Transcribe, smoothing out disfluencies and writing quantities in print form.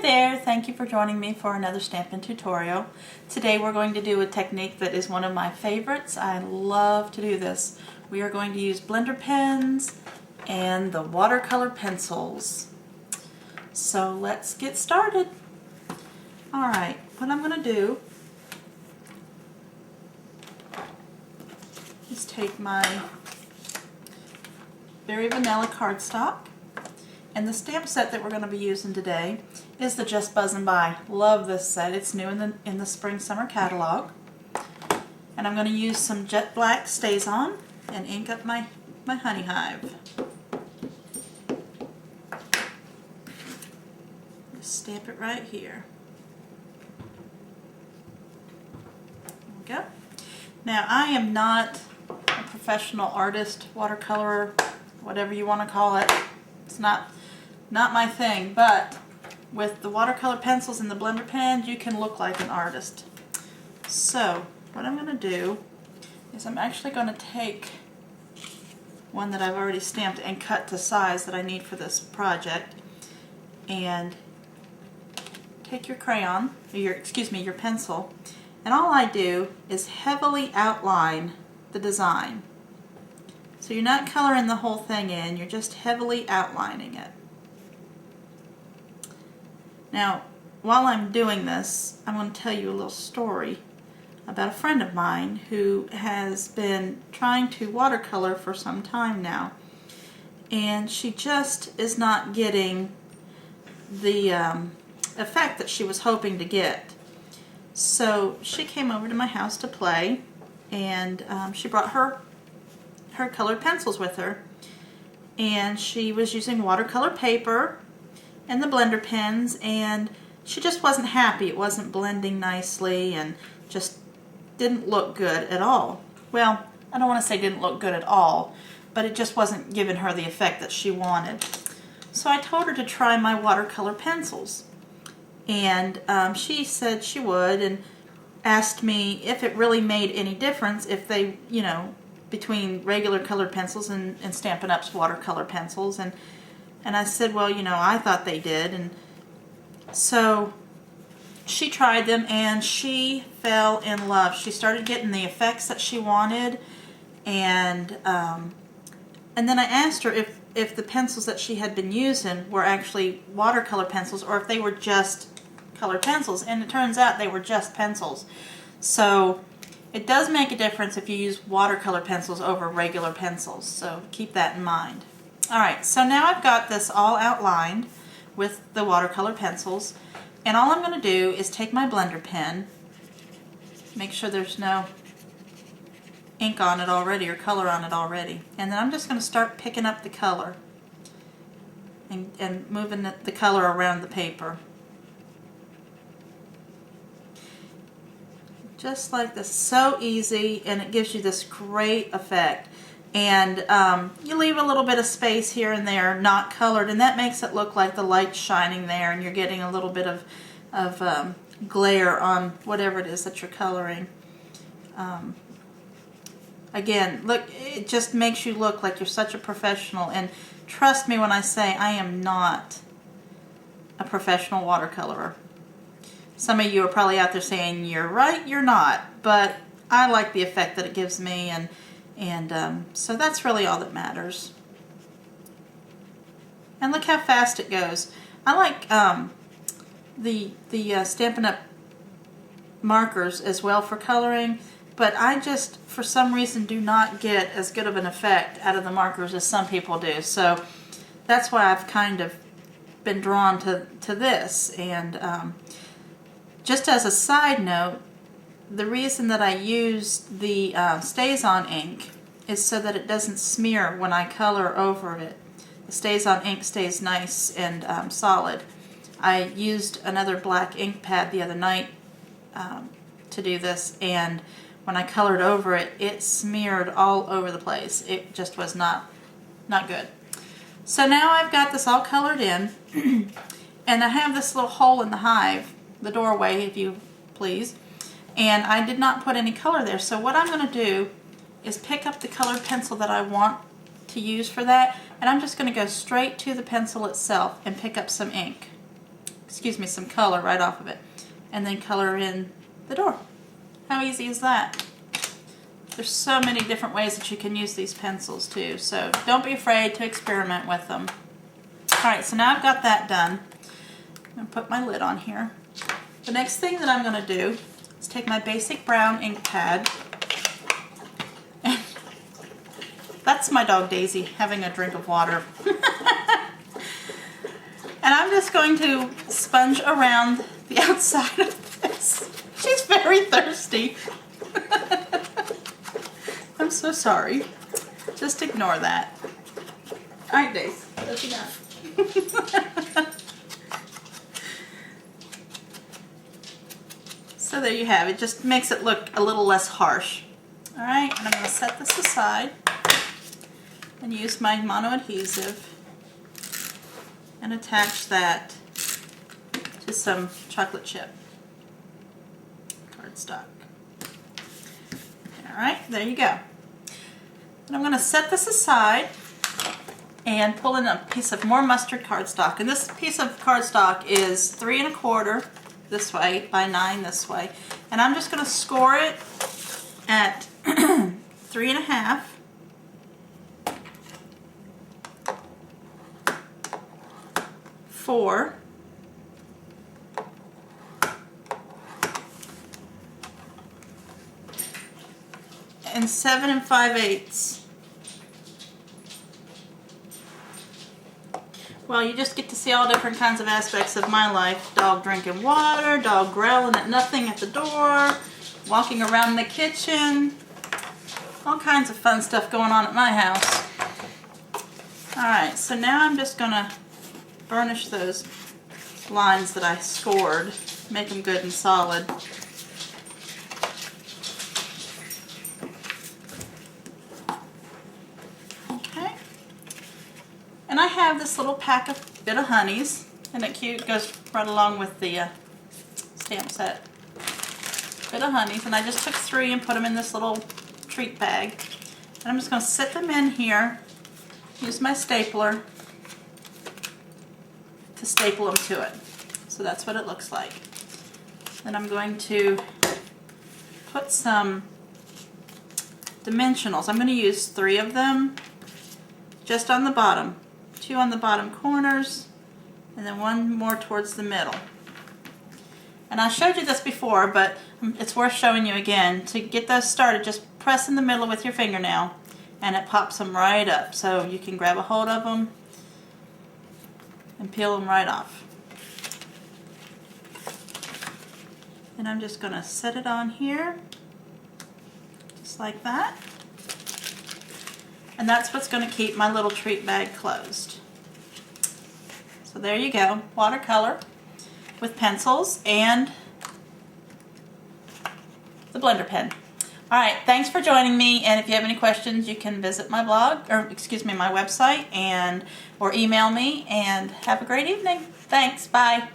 there, thank you for joining me for another stamping tutorial. Today we're going to do a technique that is one of my favorites. I love to do this. We are going to use blender pens and the watercolor pencils. So let's get started. Alright, what I'm going to do is take my very vanilla cardstock. And the stamp set that we're going to be using today is the Just Buzzin' By. Love this set. It's new in the Spring Summer catalog. And I'm going to use some jet black StazOn and ink up my honey hive. Just stamp it right here. There we go. Now I am not a professional artist, watercolorer, whatever you want to call it. It's not my thing, but with the watercolor pencils and the blender pens, you can look like an artist. So what I'm going to do is I'm actually going to take one that I've already stamped and cut to size that I need for this project, and take your crayon, or your pencil, and all I do is heavily outline the design. So you're not coloring the whole thing in, you're just heavily outlining it. Now, while I'm doing this, I'm going to tell you a little story about a friend of mine who has been trying to watercolor for some time now, and she just is not getting the effect that she was hoping to get. So she came over to my house to play, and she brought her colored pencils with her, and she was using watercolor paper and the blender pens, and she just wasn't happy. It wasn't blending nicely and just didn't look good at all. Well, I don't want to say didn't look good at all, but it just wasn't giving her the effect that she wanted. So I told her to try my watercolor pencils, and she said she would, and asked me if it really made any difference if they, between regular colored pencils and Stampin' Up's watercolor pencils, and I said, well, I thought they did. And so she tried them and she fell in love. She started getting the effects that she wanted, and then I asked her if the pencils that she had been using were actually watercolor pencils or if they were just colored pencils, and it turns out they were just pencils. So it does make a difference if you use watercolor pencils over regular pencils, so keep that in mind. Alright, so now I've got this all outlined with the watercolor pencils, and all I'm going to do is take my blender pen, make sure there's no ink on it already or color on it already, and then I'm just going to start picking up the color and moving the color around the paper. Just like this. So easy, and it gives you this great effect. And you leave a little bit of space here and there not colored, and that makes it look like the light's shining there and you're getting a little bit of glare on whatever it is that you're coloring. Again, look, it just makes you look like you're such a professional, and trust me when I say I am not a professional watercolorer. Some of you are probably out there saying, you're right, you're not, but I like the effect that it gives me, and so that's really all that matters. And look how fast it goes. I like the Stampin' Up! Markers as well for coloring, but I just, for some reason, do not get as good of an effect out of the markers as some people do. So that's why I've kind of been drawn to this. And just as a side note, the reason that I use the StazOn ink is so that it doesn't smear when I color over it. The StazOn ink stays nice and solid. I used another black ink pad the other night to do this, and when I colored over it, it smeared all over the place. It just was not good. So now I've got this all colored in, and I have this little hole in the hive, the doorway if you please, and I did not put any color there. So what I'm going to do is pick up the colored pencil that I want to use for that, and I'm just going to go straight to the pencil itself and pick up some ink. some color right off of it, and then color in the door. How easy is that? There's so many different ways that you can use these pencils too, so don't be afraid to experiment with them. Alright, so now I've got that done. I'm going to put my lid on here. The next thing that I'm going to do is take my basic brown ink pad. And that's my dog Daisy having a drink of water. And I'm just going to sponge around the outside of this. She's very thirsty. I'm so sorry. Just ignore that. Alright, Daisy, that's enough. So there you have it. Just makes it look a little less harsh. Alright, and I'm going to set this aside and use my mono adhesive and attach that to some chocolate chip cardstock. Alright, there you go. And I'm going to set this aside and pull in a piece of more mustard cardstock. And this piece of cardstock is 3 1/4 this way by 9 this way. And I'm just going to score it at 3 1/2. Four. And 7 5/8. Well, you just get to see all different kinds of aspects of my life. Dog drinking water, dog growling at nothing at the door, walking around the kitchen. All kinds of fun stuff going on at my house. Alright, so now I'm just going to burnish those lines that I scored. Make them good and solid. And I have this little pack of Bit of Honeys. Isn't it cute? Goes right along with the stamp set. Bit of Honeys. And I just took 3 and put them in this little treat bag. And I'm just going to set them in here. Use my stapler to staple them to it. So that's what it looks like. Then I'm going to put some dimensionals. I'm going to use 3 of them just on the bottom. 2 on the bottom corners, and then 1 more towards the middle. And I showed you this before, but it's worth showing you again. To get those started, just press in the middle with your fingernail, and it pops them right up. So you can grab a hold of them and peel them right off. And I'm just going to set it on here, just like that. And that's what's going to keep my little treat bag closed. So there you go, watercolor with pencils and the blender pen. Alright, thanks for joining me, and if you have any questions you can visit my blog, or excuse me, my website, or email me, and have a great evening. Thanks, bye.